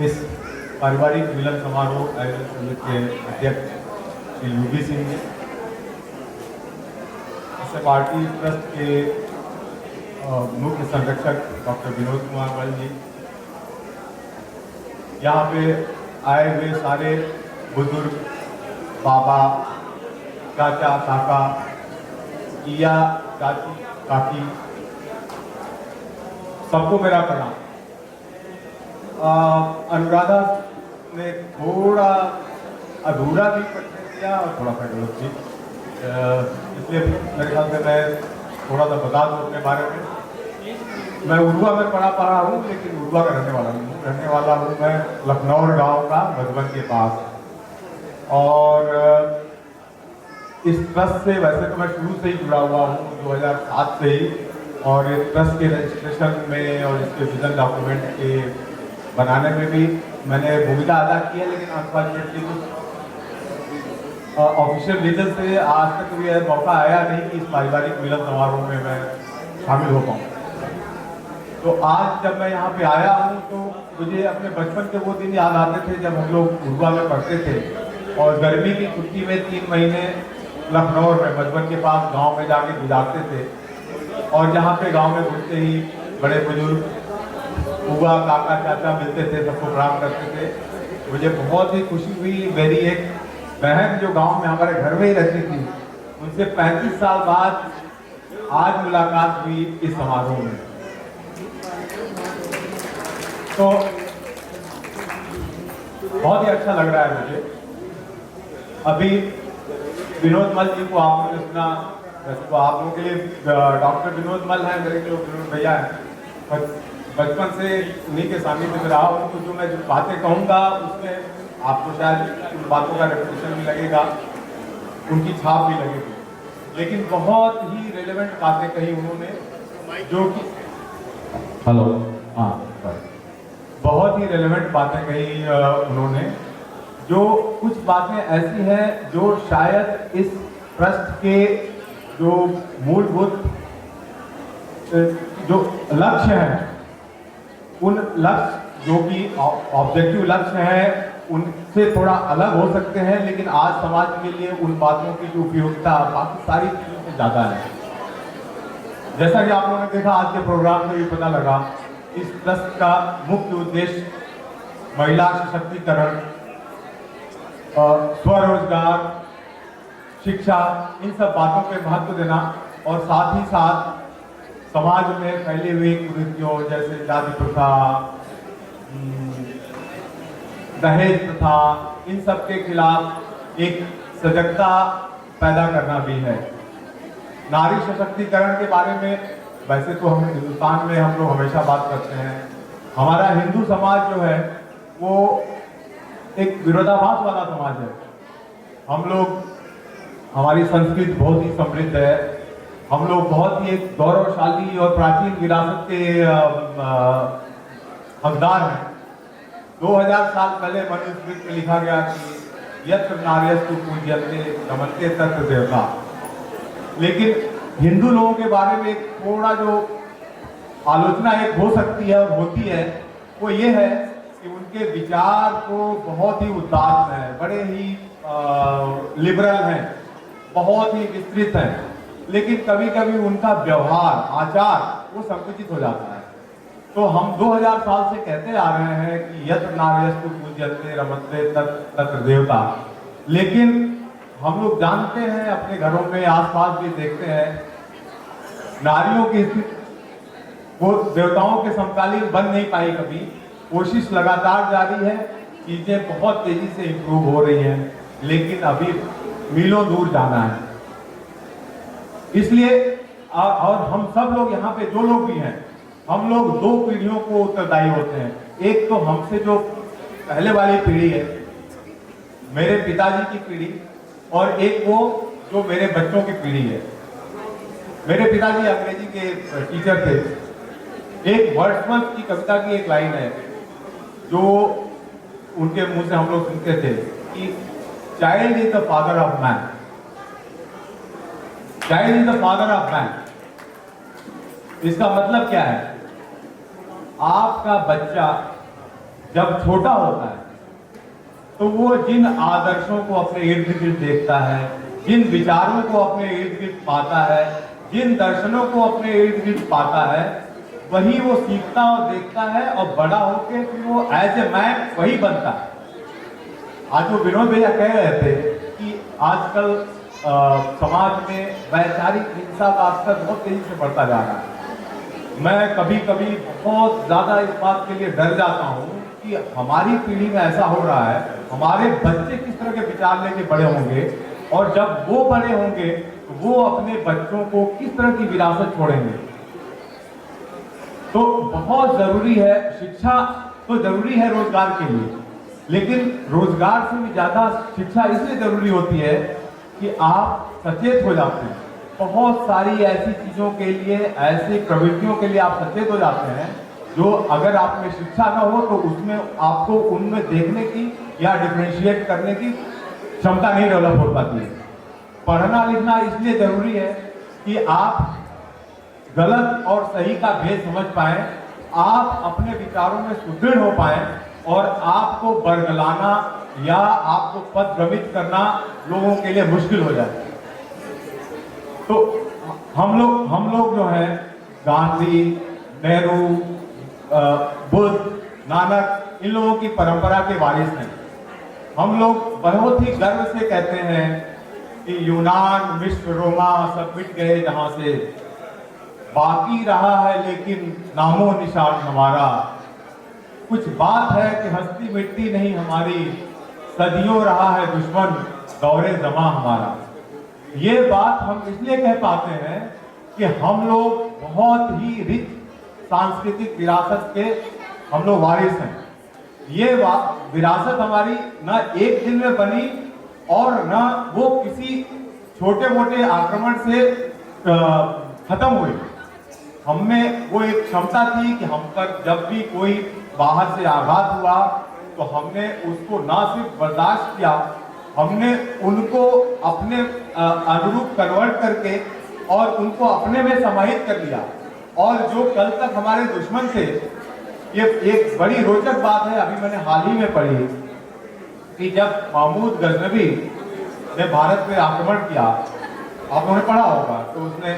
इस पारिवारिक मिलन समारोह आयोजन समिति के अध्यक्ष यूबी सिंह जी, इससे पार्टी ट्रस्ट के मुख्य संरक्षक डॉक्टर विनोद कुमार मल जी, यहाँ पे आए हुए सारे बुजुर्ग, बाबा, चाचा, काका, किया, चाची, काकी, सबको मेरा प्रणाम। अनुराधा ने थोड़ा अधूरा भी परिचय दिया और थोड़ा सा गलत भी, इसलिए मेरे ख्याल से मैं थोड़ा सा बता दूँ अपने बारे में। मैं उर्वा में पढ़ा हूँ, लेकिन उर्वा का रहने वाला नहीं हूँ। रहने वाला हूँ मैं लखनऊ गांव का, मधुबन के पास। और इस ट्रस्ट से वैसे तो मैं शुरू से ही जुड़ा हुआ हूँ, 2007 से ही। और इस ट्रस्ट के रजिस्ट्रेशन में और इसके विजन डॉक्यूमेंट के बनाने में भी मैंने भूमिका अदा की है, लेकिन अनफॉर्चुनेटली कुछ ऑफिशियल रीजन से आज तक भी यह मौका आया नहीं कि इस पारिवारिक मिलन समारोह में मैं शामिल हो पाऊँ। तो आज जब मैं यहाँ पे आया हूँ तो मुझे अपने बचपन के वो दिन याद आते थे जब हम लोग उर्वा में पढ़ते थे और गर्मी की छुट्टी में 3 महीने लखनऊ में मधुबन के पास गांव में जाके गुजारते थे। और जहाँ पे गांव में घुसते ही बड़े बुजुर्ग, बुआ, काका, चाचा मिलते थे, सबको प्रणाम करते थे। मुझे बहुत ही खुशी हुई। मेरी एक बहन जो गांव में हमारे घर में ही रहती थी, उनसे 35 साल बाद आज मुलाकात हुई इस समारोह में। तो बहुत ही अच्छा लग रहा है मुझे। अभी विनोद मल जी को आपने सुना, वैसे तो आप लोगों के लिए डॉक्टर विनोद मल है, मेरे लिए विनोद भैया है। बचपन से उन्हीं के सानिध्य में रहा हूँ, तो जो मैं जो बातें कहूँगा उसमें आपको शायद उन बातों का रेपुटेशन भी लगेगा, उनकी छाप भी लगेगी। लेकिन बहुत ही रेलेवेंट बातें कही उन्होंने, जो कि बहुत ही रेलेवेंट बातें कही उन्होंने, जो कुछ बातें ऐसी हैं जो शायद इस ट्रस्ट के जो मूलभूत जो लक्ष्य हैं, उन लक्ष्य जो कि ऑब्जेक्टिव लक्ष्य हैं, उनसे थोड़ा अलग हो सकते हैं, लेकिन आज समाज के लिए उन बातों की जो उपयोगिता बाकी सारी चीज़ों से ज़्यादा है। जैसा कि आप लोगों ने देखा आज के प्रोग्राम में भी पता लगा, इस ट्रस्ट का मुख्य उद्देश्य महिला सशक्तिकरण, स्वरोजगार, शिक्षा, इन सब बातों पे महत्व देना और साथ ही साथ समाज में फैली हुई कुरीतियों जैसे जाति प्रथा, दहेज प्रथा, इन सब के खिलाफ एक सजगता पैदा करना भी है। नारी सशक्तिकरण के बारे में वैसे तो हम हिंदुस्तान में हम लोग हमेशा बात करते हैं। हमारा हिंदू समाज जो है वो एक विरोधाभास वाला समाज है। हम लोग, हमारी संस्कृति बहुत ही समृद्ध है, हम लोग बहुत ही एक गौरवशाली और प्राचीन विरासत के हकदार हैं। 2000 साल पहले मनुस्मृति में लिखा गया कि यत्र नार्यस्तु पूज्यन्ते रमन्ते तत्र देवता। लेकिन हिंदू लोगों के बारे में एक थोड़ा जो आलोचना एक हो सकती है और होती है, वो ये है कि उनके विचार को बहुत ही उदार है, बड़े ही लिबरल हैं, बहुत ही विस्तृत हैं, लेकिन कभी कभी उनका व्यवहार, आचार वो संकुचित हो जाता है। तो हम 2000 साल से कहते आ रहे हैं कि यत्र नार्यस्तु पूज्यन्ते रमन्ते तत्र देवता, लेकिन हम लोग जानते हैं, अपने घरों में आसपास भी देखते हैं, नारियों की स्थिति वो देवताओं के समकालीन बन नहीं पाई कभी। कोशिश लगातार जारी है, चीजें बहुत तेजी से इंप्रूव हो रही हैं, लेकिन अभी मीलों दूर जाना है। इसलिए और हम सब लोग यहाँ पे जो लोग भी हैं, हम लोग 2 पीढ़ियों को उत्तरदायी होते हैं। एक तो हमसे जो पहले वाली पीढ़ी है, मेरे पिताजी की पीढ़ी, और एक वो जो मेरे बच्चों की पीढ़ी है। मेरे पिताजी अंग्रेजी के टीचर थे। एक वर्ड्सवर्थ की कविता की एक लाइन है जो उनके मुंह से हम लोग सुनते थे कि child is the father of man, child is the father of man. इसका मतलब क्या है? आपका बच्चा जब छोटा होता है तो वो जिन आदर्शों को अपने इर्द गिर्द देखता है, जिन विचारों को अपने इर्द गिर्द पाता है, जिन दर्शनों को अपने इर्द गिर्द पाता है, वही वो सीखता और देखता है, और बड़ा होकर फिर वो एज ए मैन वही बनता है। आज वो विनोद भैया कह रहे थे कि आजकल समाज में वैचारिक हिंसा का स्तर बहुत तेजी से बढ़ता जा रहा है। मैं कभी कभी बहुत ज्यादा इस बात के लिए डर जाता हूँ कि हमारी पीढ़ी में ऐसा हो रहा है, हमारे बच्चे किस तरह के विचार लेके बड़े होंगे, और जब वो बड़े होंगे तो वो अपने बच्चों को किस तरह की विरासत छोड़ेंगे। तो बहुत जरूरी है, शिक्षा तो जरूरी है रोजगार के लिए, लेकिन रोजगार से भी ज्यादा शिक्षा इसलिए जरूरी होती है कि आप सचेत हो जाते हैं। बहुत सारी ऐसी चीजों के लिए, ऐसी प्रवृत्तियों के लिए आप सचेत हो जाते हैं जो अगर आप में शिक्षा न हो तो उसमें आपको उनमें देखने की या डिफरेंशिएट करने की क्षमता नहीं डेवलप हो पाती है। पढ़ना लिखना इसलिए जरूरी है कि आप गलत और सही का भेद समझ पाए, आप अपने विचारों में सुदृढ़ हो पाए, और आपको बरगलाना या आपको पथभ्रमित करना लोगों के लिए मुश्किल हो जाए। तो हम लोग जो है गांधी, नेहरू, बुद्ध, नानक, इन लोगों की परंपरा के वारिस हैं। हम लोग बहुत ही गर्व से कहते हैं कि यूनान, मिस्र, रोमा सब मिट गए जहां से, बाकी रहा है लेकिन नामो निशान हमारा। कुछ बात है कि हस्ती मिटती नहीं हमारी, सदियों रहा है दुश्मन दौरे जमा हमारा। ये बात हम इसलिए कह पाते हैं कि हम लोग बहुत ही रिच सांस्कृतिक विरासत के हम लोग वारिस हैं। ये विरासत हमारी न एक दिन में बनी और न वो किसी छोटे मोटे आक्रमण से खत्म हुई। हमें वो एक क्षमता थी कि हम पर जब भी कोई बाहर से आघात हुआ तो हमने उसको ना सिर्फ बर्दाश्त किया, हमने उनको अपने अनुरूप कन्वर्ट करके और उनको अपने में समाहित कर लिया। और जो कल तक हमारे दुश्मन थे, ये एक बड़ी रोचक बात है, अभी मैंने हाल ही में पढ़ी कि जब महमूद गजनवी ने भारत पे आक्रमण किया, आप लोगों ने पढ़ा होगा, तो उसने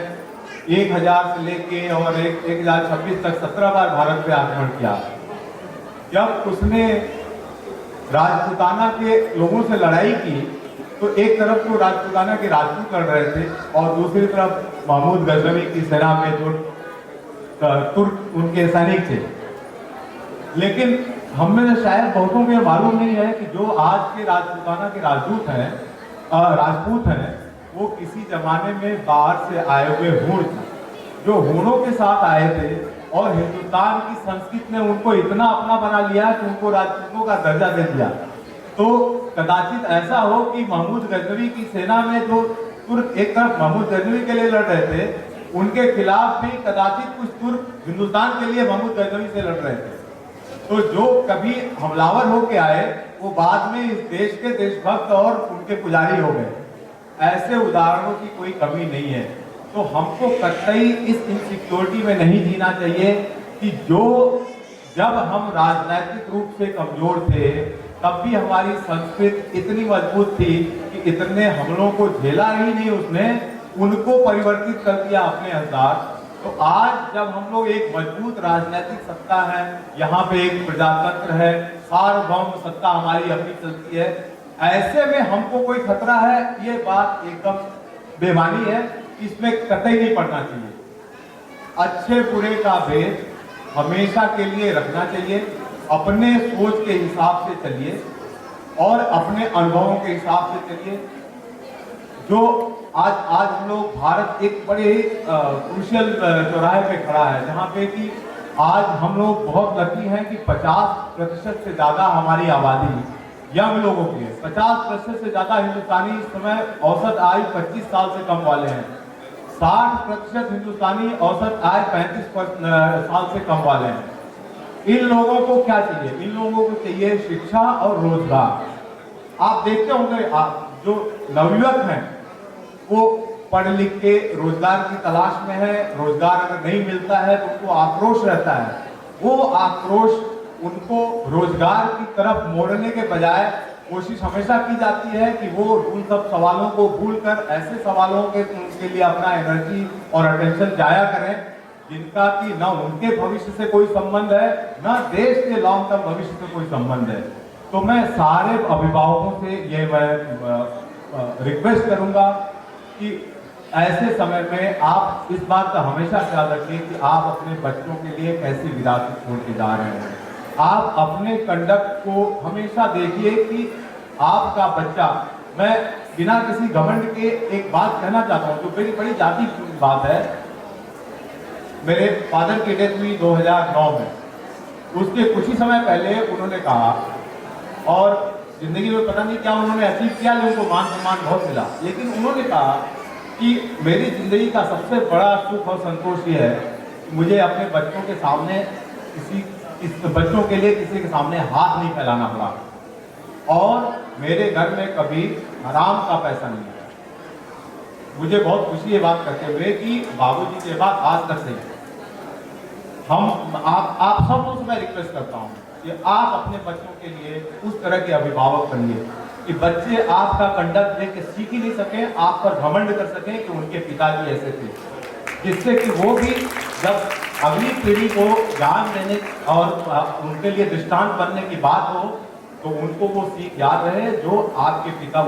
1000 से लेके और 1026 तक 17 बार भारत पे आक्रमण किया। जब उसने राजपूताना के लोगों से लड़ाई की तो एक तरफ तो राजपूताना के राजपूत लड़ रहे थे और दूसरी तरफ महमूद गजनवी की सेना में जो तुर्क उनके सैनिक थे। लेकिन हम में शायद बहुतों को मालूम नहीं है कि जो आज के राजपूताना के राजपूत हैं वो किसी जमाने में बाहर से आए हुए हूण थे, जो हूणों के साथ आए थे और हिंदुस्तान की संस्कृति ने उनको इतना अपना बना लिया कि उनको राजपूतों का दर्जा दे दिया। तो कदाचित ऐसा हो कि महमूद गजनवी की सेना में जो तुर्क एक तरफ महमूद गजनवी के लिए लड़ रहे थे, उनके खिलाफ भी कदाचित कुछ तुर्क हिंदुस्तान के लिए महमूद गजनवी से लड़ रहे थे। तो जो कभी हमलावर होके आए वो बाद में इस देश के देशभक्त और उनके पुजारी हो गए। ऐसे उदाहरणों की कोई कमी नहीं है। तो हमको कतई इस इनसिक्योरिटी में नहीं जीना चाहिए कि जब हम राजनीतिक रूप से कमजोर थे तब भी हमारी संस्कृति इतनी मजबूत थी कि इतने हमलों को झेला ही नहीं, उसने उनको परिवर्तित कर दिया अपने अंदाज। तो आज जब हम लोग एक मजबूत राजनीतिक सत्ता है, यहाँ पे एक प्रजातंत्र है, सार्वभौम सत्ता हमारी अपनी चलती है, ऐसे में हमको कोई खतरा है, ये बात एकदम बेमानी है, इसमें कतई नहीं पड़ना चाहिए। अच्छे बुरे का भेद हमेशा के लिए रखना चाहिए, अपने सोच के हिसाब से चलिए और अपने अनुभवों के हिसाब से चलिए। जो आज हम लोग भारत एक बड़े क्रूशियल चौराहे पे खड़ा है, जहाँ पे कि आज हम लोग बहुत लकी हैं कि 50% से ज्यादा हमारी आबादी यंग लोगों की है। 50% से ज्यादा हिंदुस्तानी इस समय औसत आयु 25 साल से कम वाले हैं। 60% हिंदुस्तानी औसत आयु 35 साल से कम वाले हैं। इन लोगों को क्या चाहिए? इन लोगों को चाहिए शिक्षा और रोजगार। आप देखते होंगे जो नवयुवक हैं वो पढ़ लिख के रोजगार की तलाश में है, रोजगार अगर नहीं मिलता है तो उनको आक्रोश रहता है। वो आक्रोश उनको रोजगार की तरफ मोड़ने के बजाय कोशिश हमेशा की जाती है कि वो उन सब सवालों को भूलकर ऐसे सवालों के लिए अपना एनर्जी और अटेंशन जाया करें जिनका कि न उनके भविष्य से कोई संबंध है, न देश के लॉन्ग टर्म भविष्य से कोई संबंध है। तो मैं सारे अभिभावकों से ये मैं रिक्वेस्ट करूंगा कि ऐसे समय में आप इस बात का हमेशा ख्याल रखिए कि आप अपने बच्चों के लिए कैसी विरासत छोड़ के जा रहे हैं। आप अपने कंडक्ट को हमेशा देखिए कि आपका बच्चा, मैं बिना किसी घमंड के एक बात कहना चाहता हूँ जो मेरी बड़ी जाती बात है। मेरे फादर की डेथ हुई 2009 में। उसके कुछ ही समय पहले उन्होंने कहा, और जिंदगी में पता नहीं क्या उन्होंने अचीव किया, लेकिन उनको मान सम्मान बहुत मिला, लेकिन उन्होंने कहा कि मेरी जिंदगी का सबसे बड़ा सुख और संतोष ये है कि मुझे अपने बच्चों के सामने बच्चों के लिए किसी के सामने हाथ नहीं फैलाना पड़ा, और मेरे घर में कभी हराम का पैसा नहीं आया। मुझे बहुत खुशी है बात करते हुए कि बाबूजी के बाद आज तक से आप सब लोगों से मैं रिक्वेस्ट करता हूँ कि आप अपने बच्चों के लिए उस तरह के अभिभावक बनिए कि बच्चे आपका कंडक्ट देख के सीख ही नहीं सके, आप पर घमंड कर सकें कि उनके पिताजी ऐसे थे, जिससे कि वो भी जब अगली पीढ़ी को ज्ञान देने और उनके लिए दृष्टांत बनने की बात हो तो उनको वो सीख याद रहे जो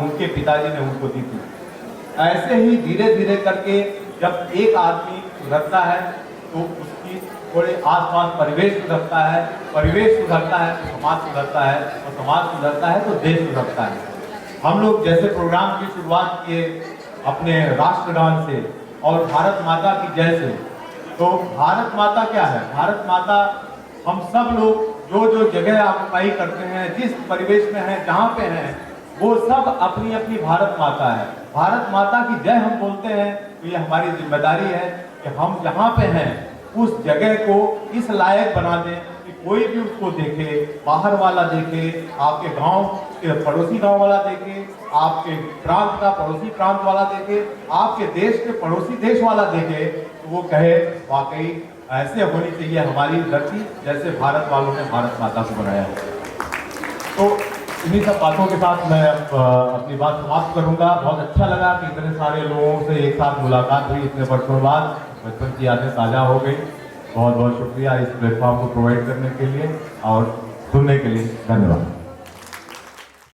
उनके पिताजी ने उनको दी थी। ऐसे ही धीरे धीरे करके जब एक आदमी सुधरता है तो उसकी थोड़े आसपास परिवेश सुधरता है, परिवेश सुधरता है तो समाज सुधरता है, और समाज सुधरता है तो देश सुधरता है। हम लोग जैसे प्रोग्राम की शुरुआत किए अपने राष्ट्रगान से और भारत माता की जय से, तो भारत माता क्या है? भारत माता हम सब लोग जो जगह ऑक्युपाई करते हैं, जिस परिवेश में हैं, जहाँ पे हैं, वो सब अपनी अपनी भारत माता है। भारत माता की जय हम बोलते हैं तो ये हमारी जिम्मेदारी है कि हम जहाँ पे हैं उस जगह को इस लायक बना दें कि कोई भी उसको देखे, बाहर वाला देखे, आपके गांव के पड़ोसी गांव वाला देखे, आपके प्रांत का पड़ोसी प्रांत वाला देखे, आपके देश के पड़ोसी देश वाला देखे, तो वो कहे वाकई ऐसे होनी चाहिए हमारी धरती जैसे भारत वालों ने भारत माता को बनाया है। तो इन्हीं सब बातों के साथ मैं अपनी बात समाप्त करूंगा। बहुत अच्छा लगा कि इतने सारे लोगों से एक साथ मुलाकात हुई इतने वर्षों बाद, बचपन की यादें ताज़ा हो गई। बहुत बहुत शुक्रिया इस प्लेटफॉर्म को प्रोवाइड करने के लिए और सुनने के लिए। धन्यवाद।